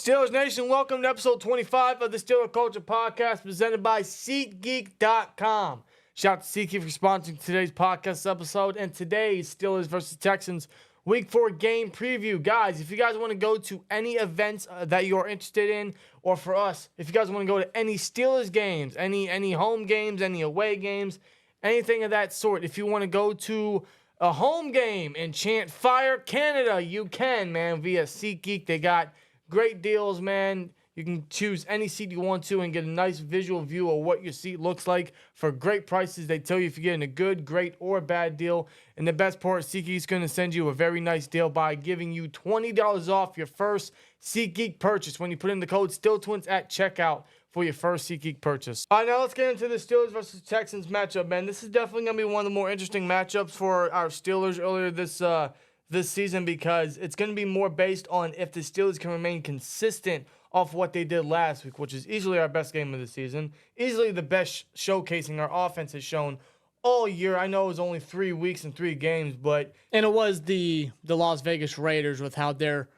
Steelers Nation, welcome to episode 25 of the Steeler Culture Podcast presented by SeatGeek.com. Shout out to SeatGeek for sponsoring today's podcast episode and today's Steelers versus Texans Week 4 game preview. Guys, if you guys want to go to any events that you're interested in, or for us, if you guys want to go to any Steelers games, any home games, any away games, anything of that sort, if you want to go to a home game and chant Fire Canada, you can, man, via SeatGeek. They got great deals, man. You can choose any seat you want to and get a nice visual view of what your seat looks like for great prices. They tell you if you're getting a good, great, or bad deal. And the best part, SeatGeek is going to send you a very nice deal by giving you $20 off your first SeatGeek purchase when you put in the code SteelTwins at checkout for your first SeatGeek purchase. All right, now let's get into the Steelers versus Texans matchup, man. This is definitely going to be one of the more interesting matchups for our Steelers earlier this season, because it's going to be more based on if the Steelers can remain consistent off what they did last week, which is easily our best game of the season, easily the best showcasing our offense has shown all year. I know it was only 3 weeks and 3 games, but... And it was the Las Vegas Raiders with how they're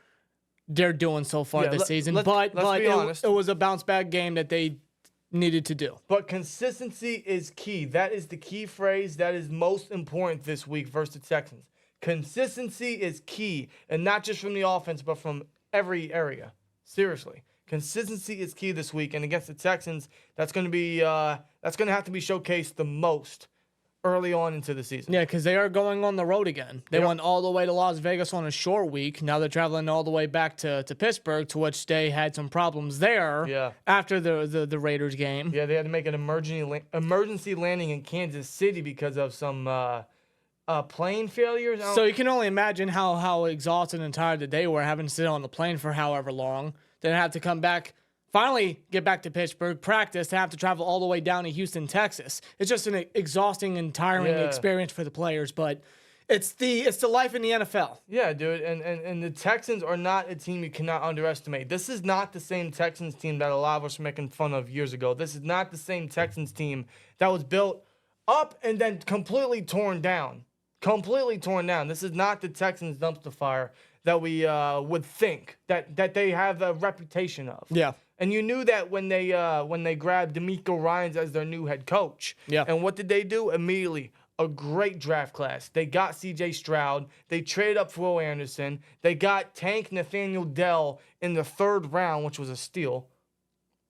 doing so far this season. But it was a bounce-back game that they needed to do. But consistency is key. That is the key phrase that is most important this week versus the Texans. Consistency is key, and not just from the offense, but from every area. Seriously, consistency is key this week, and against the Texans, that's going to have to be showcased the most early on into the season. Yeah, because they are going on the road again. They went all the way to Las Vegas on a short week. Now they're traveling all the way back to Pittsburgh, to which they had some problems there after the Raiders game. Yeah, they had to make an emergency landing in Kansas City because of some plane failures. So you can only imagine how exhausted and tired that they were, having to sit on the plane for however long. Then have to come back, finally get back to Pittsburgh, practice, to have to travel all the way down to Houston, Texas. It's just an exhausting and tiring experience for the players, but it's the life in the NFL. Yeah, dude, and the Texans are not a team you cannot underestimate. This is not the same Texans team that a lot of us were making fun of years ago. This is not the same Texans team that was built up and then completely torn down. This is not the Texans dumpster fire that we would think that they have a reputation of. Yeah. And you knew that when they grabbed D'Amico Ryans as their new head coach. Yeah. And what did they do? Immediately, a great draft class. They got C.J. Stroud. They traded up for Will Anderson. They got Tank Nathaniel Dell in the 3rd round, which was a steal.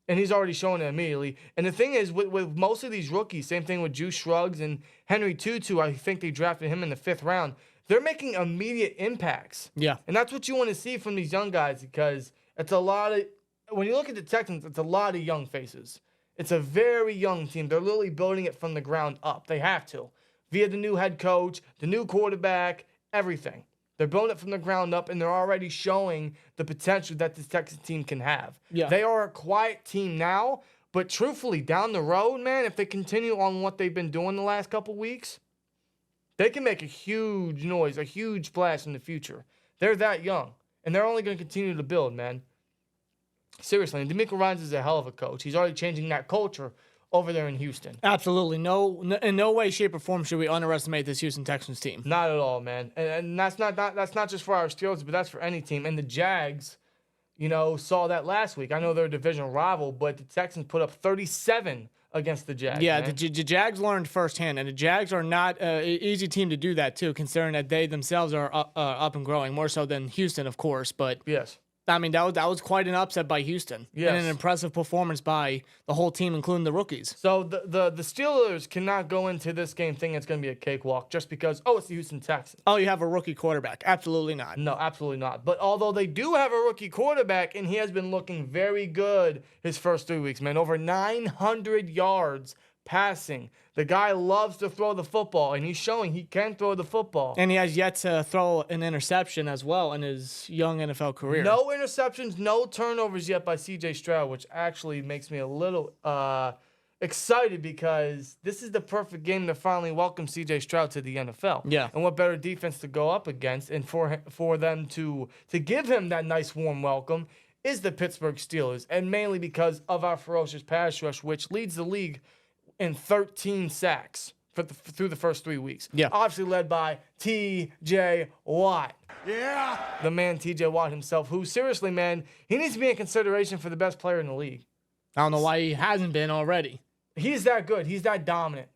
And he's already showing it immediately. And the thing is, with most of these rookies, same thing with Juice Shrugs and Henry Tutu, I think they drafted him in the 5th round. They're making immediate impacts. Yeah. And that's what you want to see from these young guys, because it's a lot of, when you look at the Texans, it's a lot of young faces. It's a very young team. They're literally building it from the ground up. They have to. Via the new head coach, the new quarterback, everything. They're building it from the ground up, and they're already showing the potential that this Texans team can have. Yeah. They are a quiet team now, but truthfully, down the road, man, if they continue on what they've been doing the last couple weeks, they can make a huge noise, a huge splash in the future. They're that young, and they're only going to continue to build, man. Seriously, and D'Amico Ryans is a hell of a coach. He's already changing that culture over there in Houston. Absolutely. In no way, shape, or form should we underestimate this Houston Texans team. Not at all, man. And that's not just for our Steelers, but that's for any team. And the Jags, saw that last week. I know they're a divisional rival, but the Texans put up 37 against the Jags. Yeah, man. the Jags learned firsthand, and the Jags are not an easy team to do that, too, considering that they themselves are up and growing, more so than Houston, of course. But yes. I mean, that was quite an upset by Houston. Yes. And an impressive performance by the whole team, including the rookies. So the Steelers cannot go into this game thinking it's going to be a cakewalk just because, it's the Houston Texans. Oh, you have a rookie quarterback. Absolutely not. No, absolutely not. But although they do have a rookie quarterback, and he has been looking very good his first 3 weeks, man. Over 900 yards passing. The guy loves to throw the football, and he's showing he can throw the football. And he has yet to throw an interception as well in his young NFL career. No interceptions, no turnovers yet by C.J. Stroud, which actually makes me a little excited, because this is the perfect game to finally welcome C.J. Stroud to the NFL. Yeah. And what better defense to go up against, and for them to give him that nice warm welcome, is the Pittsburgh Steelers, and mainly because of our ferocious pass rush, which leads the league in 13 sacks through the first 3 weeks. Yeah. Obviously led by T.J. Watt. Yeah. The man T.J. Watt himself, who seriously, man, he needs to be in consideration for the best player in the league. I don't know why he hasn't been already. He's that good. He's that dominant.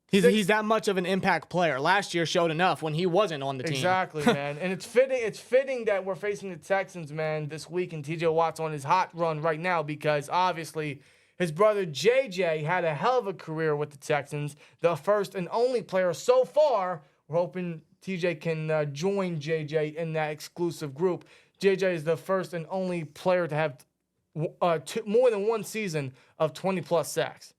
He's that much of an impact player. Last year showed enough when he wasn't on the team. Exactly, man. And it's fitting that we're facing the Texans, man, this week, and T.J. Watt's on his hot run right now because obviously his brother J.J. had a hell of a career with the Texans, the first and only player so far. We're hoping T.J. can join J.J. in that exclusive group. J.J. is the first and only player to have more than one season of 20-plus sacks.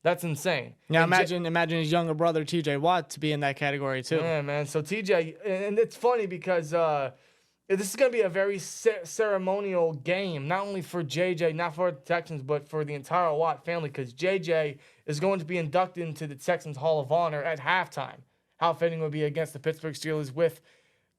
That's insane. Now imagine his younger brother T.J. Watt to be in that category too. Yeah, man. So T.J. and it's funny because this is going to be a very ceremonial game, not only for J.J., not for the Texans, but for the entire Watt family, because J.J. is going to be inducted into the Texans Hall of Honor at halftime. How fitting would be against the Pittsburgh Steelers with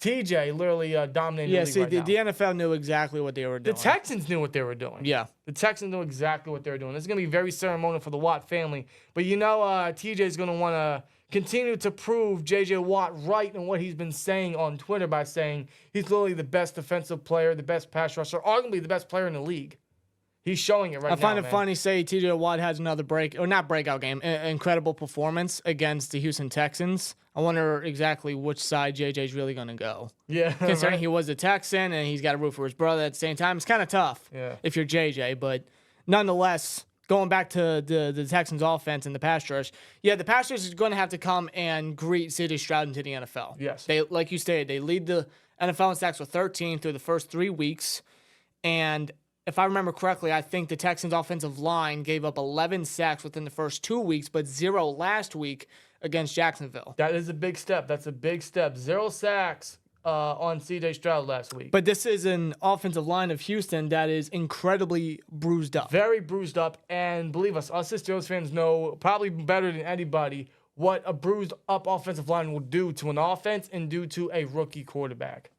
T.J. literally dominating the league right now. The NFL knew exactly what they were doing. The Texans knew what they were doing. Yeah. The Texans knew exactly what they were doing. This is going to be very ceremonial for the Watt family. But you know T.J. is going to want to continue to prove J.J. Watt right in what he's been saying on Twitter by saying he's literally the best defensive player, the best pass rusher, arguably the best player in the league. He's showing it right now, I find it funny say T.J. Watt has another breakout game, incredible performance against the Houston Texans. I wonder exactly which side J.J.'s really going to go. Yeah. Considering he was a Texan and he's got to root for his brother at the same time. It's kind of tough if you're J.J., but nonetheless, going back to the Texans offense and the pass rush, the pass rush is going to have to come and greet C.J. Stroud into the NFL. Yes. They, like you stated, they lead the NFL in sacks with 13 through the first 3 weeks, and if I remember correctly, I think the Texans' offensive line gave up 11 sacks within the first 2 weeks, but 0 last week against Jacksonville. That is a big step. That's a big step. 0 sacks on C.J. Stroud last week. But this is an offensive line of Houston that is incredibly bruised up. Very bruised up. And believe us as Steelers fans know probably better than anybody what a bruised up offensive line will do to an offense and do to a rookie quarterback.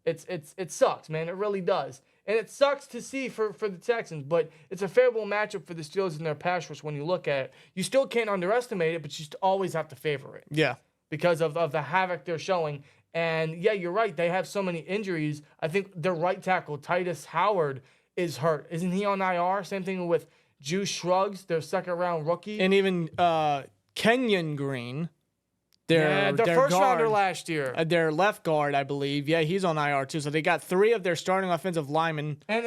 It sucks, man. It really does. And it sucks to see for the Texans, but it's a favorable matchup for the Steelers in their pass rush when you look at it. You still can't underestimate it, but you always have to favor it. Yeah. Because of the havoc they're showing. And, yeah, you're right. They have so many injuries. I think their right tackle, Titus Howard, is hurt. Isn't he on IR? Same thing with Juice Shrugs, their second-round rookie. And even Kenyon Green. Their first rounder last year. Their left guard, I believe. Yeah, he's on IR too. So they got 3 of their starting offensive linemen on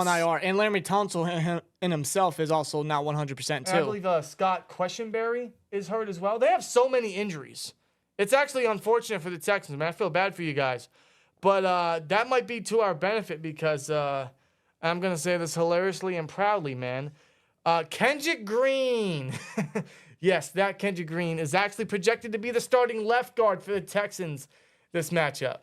IR. And Laremy Tunsil in himself is also not 100% too. I believe Scott Queshenberry is hurt as well. They have so many injuries. It's actually unfortunate for the Texans, man. I feel bad for you guys. But that might be to our benefit because I'm going to say this hilariously and proudly, man. Kendrick Green. Yes, that Kendrick Green is actually projected to be the starting left guard for the Texans this matchup.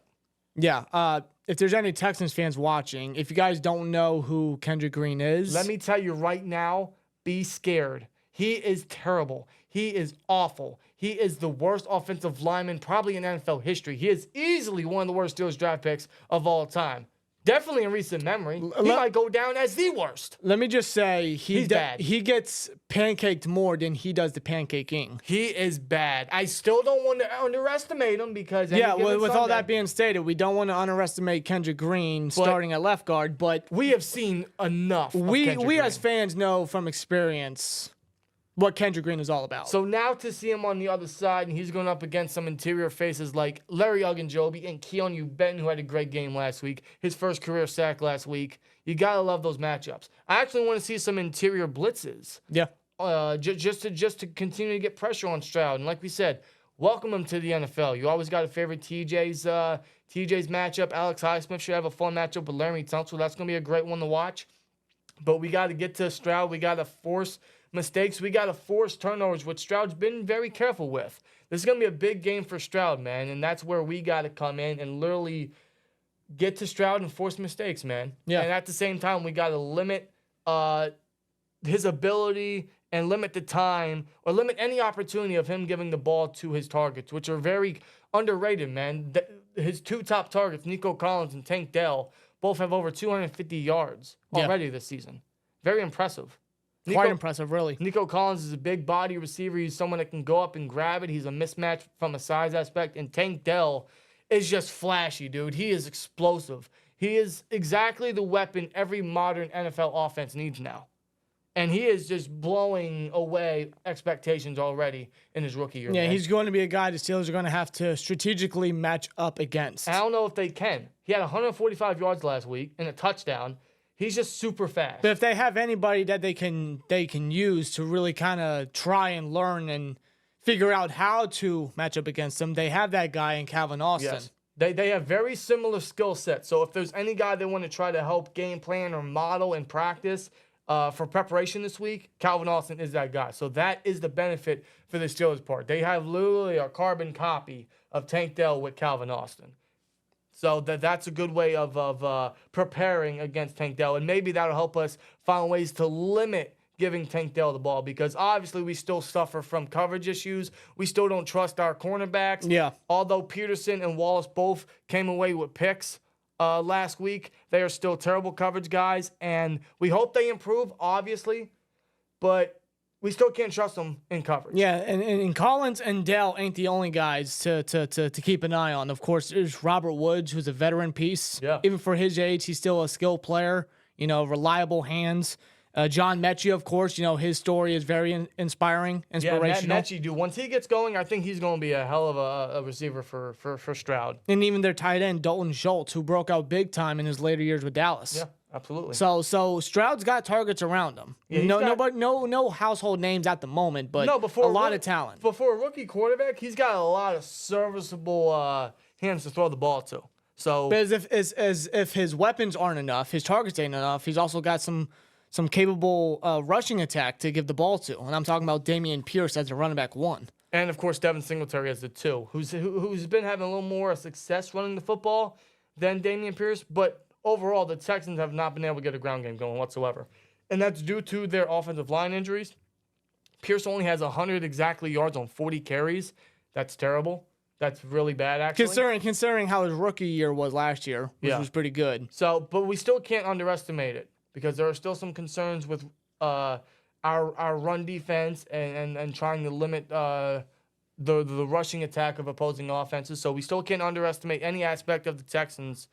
Yeah, if there's any Texans fans watching, if you guys don't know who Kendrick Green is, let me tell you right now, be scared. He is terrible. He is awful. He is the worst offensive lineman probably in NFL history. He is easily one of the worst Steelers draft picks of all time. Definitely in recent memory. He might go down as the worst. Let me just say, he's bad. He gets pancaked more than he does the pancaking. He is bad. I still don't want to underestimate him because with all that being stated, we don't want to underestimate Kendrick Green starting at left guard, but we have seen enough. We as fans know from experience what Kendrick Green is all about. So now to see him on the other side, and he's going up against some interior faces like Larry Ogunjobi and Keanu Benton, who had a great game last week, his first career sack last week. You got to love those matchups. I actually want to see some interior blitzes. Yeah. Just to continue to get pressure on Stroud. And like we said, welcome him to the NFL. You always got to favor TJ's matchup. Alex Highsmith should have a fun matchup with Laremy Tunsil. That's going to be a great one to watch. But we got to get to Stroud. We got to force mistakes. We got to force turnovers, which Stroud's been very careful with. This is going to be a big game for Stroud, man, and that's where we got to come in and literally get to Stroud and force mistakes, man. Yeah. And at the same time, we got to limit his ability and limit the time or limit any opportunity of him giving the ball to his targets, which are very underrated, man. His 2 top targets, Nico Collins and Tank Dell, both have over 250 yards already this season. Very impressive. Quite impressive, really. Nico Collins is a big body receiver. He's someone that can go up and grab it. He's a mismatch from a size aspect. And Tank Dell is just flashy, dude. He is explosive. He is exactly the weapon every modern NFL offense needs now. And he is just blowing away expectations already in his rookie year. Yeah, man. he's going to be a guy the Steelers are going to have to strategically match up against. I don't know if they can. He had 145 yards last week and a touchdown. He's just super fast. But if they have anybody that they can use to really kind of try and learn and figure out how to match up against them, they have that guy in Calvin Austin. Yes. They have very similar skill sets. So if there's any guy they want to try to help game plan or model and practice for preparation this week, Calvin Austin is that guy. So that is the benefit for the Steelers part. They have literally a carbon copy of Tank Dell with Calvin Austin. So that's a good way of preparing against Tank Dell. And maybe that'll help us find ways to limit giving Tank Dell the ball, because obviously we still suffer from coverage issues. We still don't trust our cornerbacks. Yeah. Although Peterson and Wallace both came away with picks last week, they are still terrible coverage guys. And we hope they improve, obviously. But we still can't trust them in coverage. Yeah, and Collins and Dell ain't the only guys to keep an eye on. Of course, there's Robert Woods, who's a veteran piece. Yeah. Even for his age, he's still a skilled player, reliable hands. John Mechie, of course, his story is very inspiring, inspirational. Yeah, Mechie, dude. Once he gets going, I think he's going to be a hell of a receiver for Stroud. And even their tight end, Dalton Schultz, who broke out big time in his later years with Dallas. Yeah. Absolutely. So Stroud's got targets around him. Yeah, no household names at the moment, but a lot of talent. But for a rookie quarterback, he's got a lot of serviceable hands to throw the ball to. So, but as if his weapons aren't enough, his targets ain't enough, he's also got some capable rushing attack to give the ball to. And I'm talking about Dameon Pierce as a running back 1. And of course, Devin Singletary as the 2, who's been having a little more success running the football than Dameon Pierce, but overall, the Texans have not been able to get a ground game going whatsoever. And that's due to their offensive line injuries. Pierce only has 100 exactly yards on 40 carries. That's terrible. That's really bad, actually. Considering how his rookie year was last year, which was pretty good. So, but we still can't underestimate it, because there are still some concerns with our run defense and trying to limit the rushing attack of opposing offenses. So we still can't underestimate any aspect of the Texans'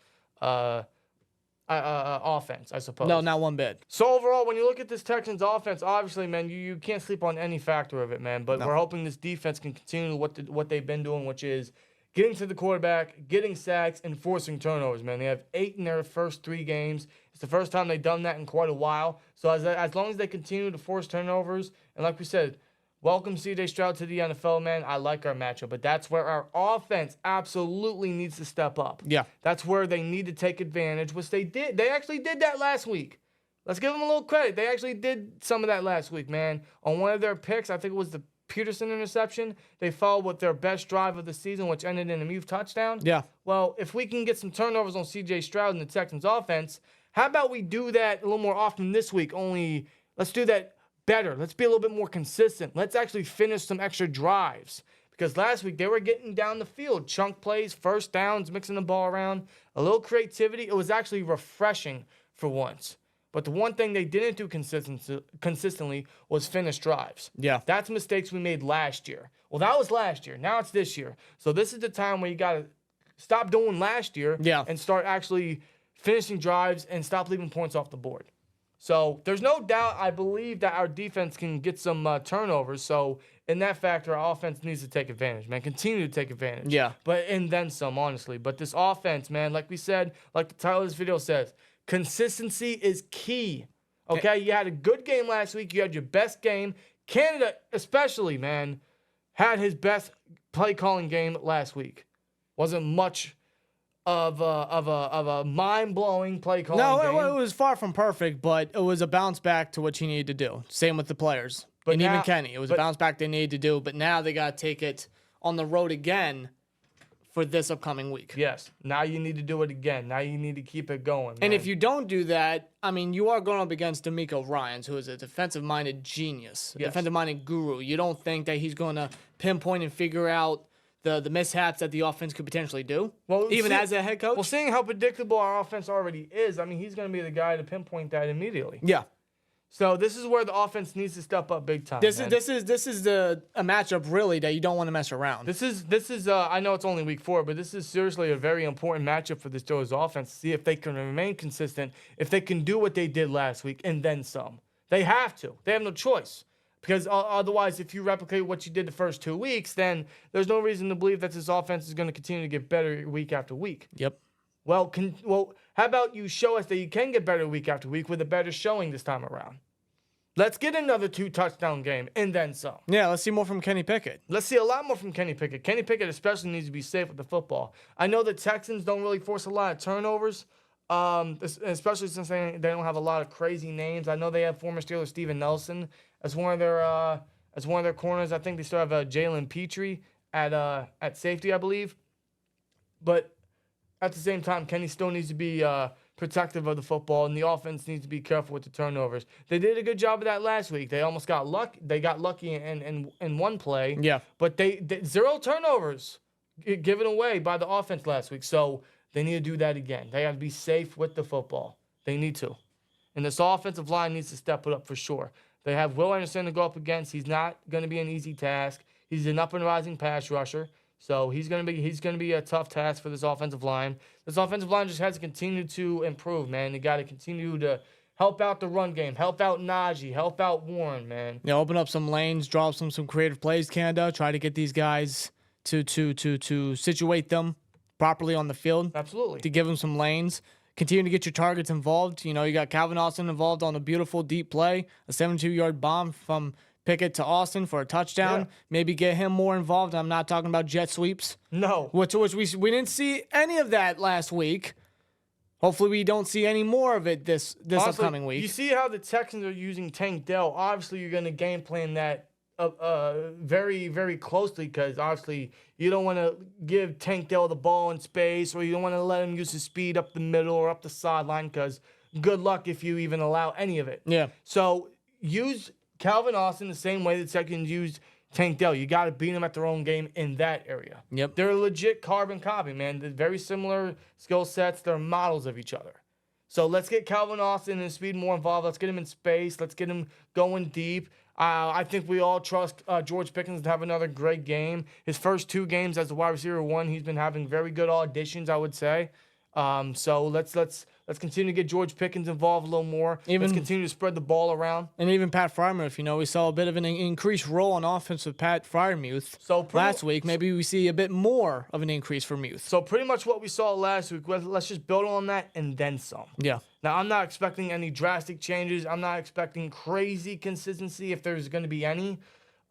offense, I suppose. No, not one bit. So overall, when you look at this Texans offense, obviously, man, you can't sleep on any factor of it, man. But we're hoping this defense can continue what they've been doing, which is getting to the quarterback, getting sacks, and forcing turnovers, man. They have 8 in their first 3 games. It's the first time they've done that in quite a while. So as long as they continue to force turnovers, and like we said, welcome C.J. Stroud to the NFL, man. I like our matchup, but that's where our offense absolutely needs to step up. Yeah. That's where they need to take advantage, which they did. They actually did that last week. Let's give them a little credit. They actually did some of that last week, man. On one of their picks, I think it was the Peterson interception, they followed with their best drive of the season, which ended in a mute touchdown. Yeah. Well, if we can get some turnovers on C.J. Stroud in the Texans offense, how about we do that a little more often this week? Only let's do that better. Let's be a little bit more consistent. Let's actually finish some extra drives. Because last week they were getting down the field, chunk plays, first downs, mixing the ball around, a little creativity. It was actually refreshing for once. But the one thing they didn't do consistently was finish drives. Yeah. That's mistakes we made last year. Well, that was last year. Now it's this year. So this is the time where you got to stop doing last year and start actually finishing drives and stop leaving points off the board. So there's no doubt, I believe, that our defense can get some turnovers. So in that factor, our offense needs to take advantage, man. Continue to take advantage. Yeah. And then some, honestly. But this offense, man, like we said, like the title of this video says, consistency is key. Okay? You had a good game last week. You had your best game. Canada, especially, man, had his best play calling game last week. Wasn't much of a mind-blowing play calling game. No, it was far from perfect, but it was a bounce back to what you needed to do. Same with the players. But and now, even Kenny. It was a bounce back they needed to do, but now they got to take it on the road again for this upcoming week. Yes. Now you need to do it again. Now you need to keep it going, man. And if you don't do that, I mean, you are going up against D'Amico Ryans, who is a defensive-minded genius, defensive-minded guru. You don't think that he's going to pinpoint and figure out the mishaps that the offense could potentially do, as a head coach? Well, seeing how predictable our offense already is, I mean, he's going to be the guy to pinpoint that immediately. Yeah. So this is where the offense needs to step up big time. This man. is a matchup really that you don't want to mess around. This is I know it's only week 4, but this is seriously a very important matchup for the Steelers offense to see if they can remain consistent, if they can do what they did last week and then some. They have to. They have no choice. Because otherwise, if you replicate what you did the first 2 weeks, then there's no reason to believe that this offense is going to continue to get better week after week. Yep. Well, how about you show us that you can get better week after week with a better showing this time around? Let's get another 2-touchdown game and then some. Yeah, let's see more from Kenny Pickett. Let's see a lot more from Kenny Pickett. Kenny Pickett especially needs to be safe with the football. I know the Texans don't really force a lot of turnovers, especially since they don't have a lot of crazy names. I know they have former Steeler Steven Nelson as one of their corners. I think they still have Jalen Petrie at safety, I believe. But at the same time, Kenny still needs to be protective of the football, and the offense needs to be careful with the turnovers. They did a good job of that last week. They almost got lucky. They got lucky in one play. Yeah. But they 0 turnovers given away by the offense last week. So they need to do that again. They have to be safe with the football. They need to. And this offensive line needs to step it up for sure. They have Will Anderson to go up against. He's not going to be an easy task. He's an up and rising pass rusher. So he's gonna be a tough task for this offensive line. This offensive line just has to continue to improve, man. They got to continue to help out the run game, help out Najee, help out Warren, man. Yeah, open up some lanes, draw up some creative plays, Canada. Try to get these guys to situate them properly on the field. Absolutely. To give them some lanes. Continue to get your targets involved. You know, you got Calvin Austin involved on a beautiful deep play, a 72-yard bomb from Pickett to Austin for a touchdown. Yeah. Maybe get him more involved. I'm not talking about jet sweeps. No. Which we didn't see any of that last week. Hopefully we don't see any more of it this Honestly, upcoming week. You see how the Texans are using Tank Dell. Obviously, you're going to game plan that very, very closely because obviously you don't want to give Tank Dell the ball in space, or you don't want to let him use his speed up the middle or up the sideline because good luck if you even allow any of it. Yeah. So use Calvin Austin the same way the Texans used Tank Dell. You got to beat them at their own game in that area. Yep. They're a legit carbon copy, man. They're very similar skill sets. They're models of each other. So let's get Calvin Austin and his speed more involved. Let's get him in space. Let's get him going deep. I think we all trust George Pickens to have another great game. His first 2 games as a wide receiver 1, he's been having very good auditions, I would say. So let's continue to get George Pickens involved a little more. Let's continue to spread the ball around. And even Pat Freiermuth, you know, we saw a bit of an increased role on offense with Pat Freiermuth last week. Maybe we see a bit more of an increase for Muth. So pretty much what we saw last week, let's just build on that and then some. Yeah. Now, I'm not expecting any drastic changes. I'm not expecting crazy consistency if there's going to be any.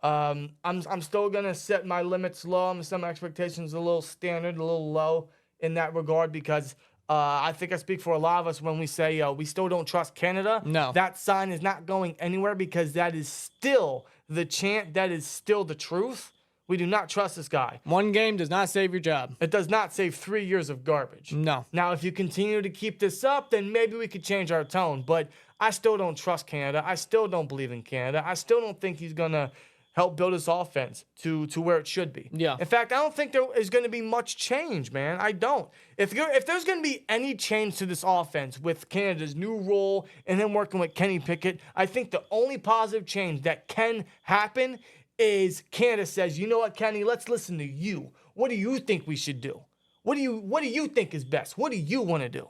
I'm still going to set my limits low. I'm going to set my expectations a little standard, a little low in that regard because I think I speak for a lot of us when we say we still don't trust Canada. No. That sign is not going anywhere because that is still the chant. That is still the truth. We do not trust this guy. One game does not save your job. It does not save 3 years of garbage. No. Now, if you continue to keep this up, then maybe we could change our tone. But I still don't trust Canada. I still don't believe in Canada. I still don't think he's going to help build his offense to where it should be. Yeah. In fact, I don't think there is going to be much change, man. I don't. If there's going to be any change to this offense with Canada's new role and him working with Kenny Pickett, I think the only positive change that can happen is Canada says, you know what, Kenny, let's listen to you. What do you think we should do? What do you think is best? What do you want to do?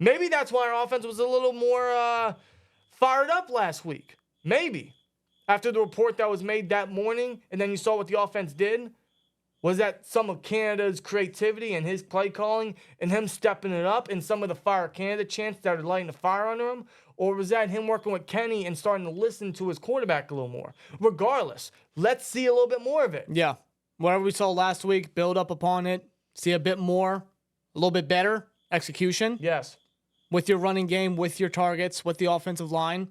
Maybe that's why our offense was a little more fired up last week. Maybe. After the report that was made that morning, and then you saw what the offense did, was that some of Canada's creativity and his play calling and him stepping it up and some of the Fire Canada chants that are lighting the fire under him? Or was that him working with Kenny and starting to listen to his quarterback a little more? Regardless, let's see a little bit more of it. Yeah. Whatever we saw last week, build up upon it, see a bit more, a little bit better execution. Yes. With your running game, with your targets, with the offensive line.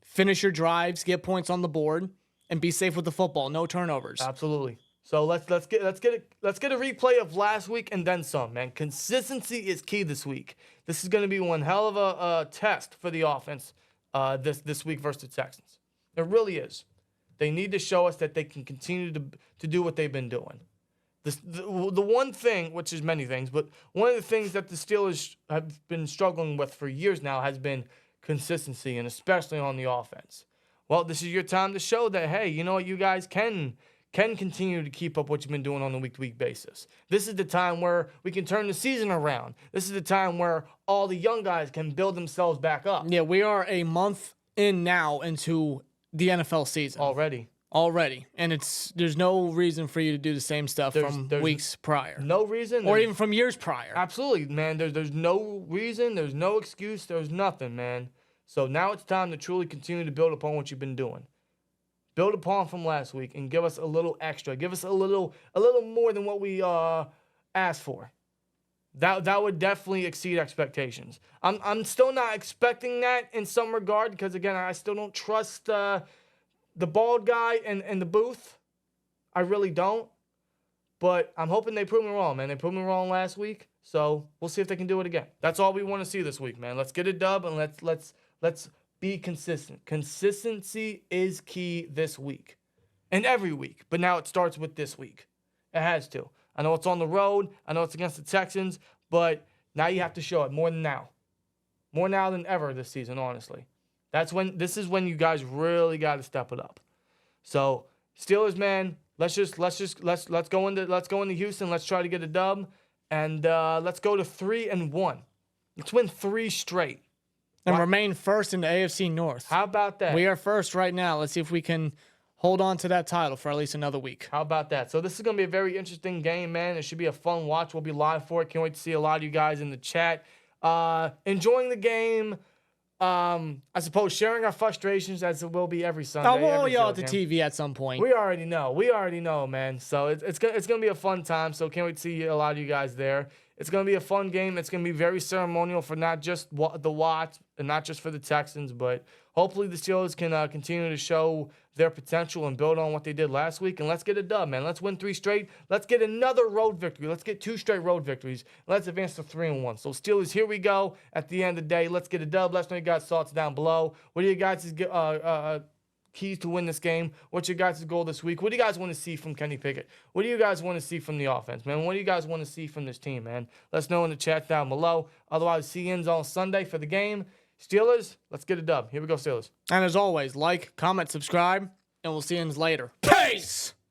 Finish your drives, get points on the board, and be safe with the football. No turnovers. Absolutely. So let's get a replay of last week and then some, man. Consistency is key this week. This is going to be one hell of a test for the offense this week versus the Texans. It really is. They need to show us that they can continue to do what they've been doing. The one thing, which is many things, but one of the things that the Steelers have been struggling with for years now has been consistency, and especially on the offense. Well, this is your time to show that, hey, you know what, you guys can continue to keep up what you've been doing on a week-to-week basis. This is the time where we can turn the season around. This is the time where all the young guys can build themselves back up. Yeah, we are a month in now into the NFL season. Already. And there's no reason for you to do the same stuff from weeks prior. No reason. Or even from years prior. Absolutely, man. There's no reason. There's no excuse. There's nothing, man. So now it's time to truly continue to build upon what you've been doing. Build upon from last week and give us a little extra. Give us a little more than what we asked for. That would definitely exceed expectations. I'm still not expecting that in some regard because, again, I still don't trust the bald guy in the booth. I really don't. But I'm hoping they prove me wrong, man. They proved me wrong last week, so we'll see if they can do it again. That's all we want to see this week, man. Let's get a dub and let's be consistent. Consistency is key this week and every week, but now it starts with this week. It has to. I know it's on the road. I know it's against the Texans, but now you have to show it more than now. More now than ever this season, honestly. This is when you guys really got to step it up. So, Steelers, man, let's go into Houston. Let's try to get a dub, and let's go to 3-1. Let's win 3 straight. And remain first in the AFC North. How about that? We are first right now. Let's see if we can hold on to that title for at least another week. How about that? So this is going to be a very interesting game, man. It should be a fun watch. We'll be live for it. Can't wait to see a lot of you guys in the chat. Enjoying the game. I suppose sharing our frustrations as it will be every Sunday. Oh, we'll yell at the TV at some point. We already know, man. So it's gonna be a fun time. So can't wait to see a lot of you guys there. It's gonna be a fun game. It's gonna be very ceremonial for not just the Watts and not just for the Texans, but hopefully the Steelers can continue to show their potential and build on what they did last week. And let's get a dub, man. Let's win 3 straight. Let's get another road victory. Let's get 2 straight road victories. Let's advance to 3-1. So Steelers, here we go. At the end of the day, let's get a dub. Let us know your guys' thoughts down below. What are you guys' keys to win this game? What's your guys' goal this week? What do you guys want to see from Kenny Pickett? What do you guys want to see from the offense, man? What do you guys want to see from this team, man? Let us know in the chat down below. Otherwise, see you on Sunday for the game. Steelers, let's get a dub. Here we go, Steelers. And as always, like, comment, subscribe, and we'll see you later. Peace!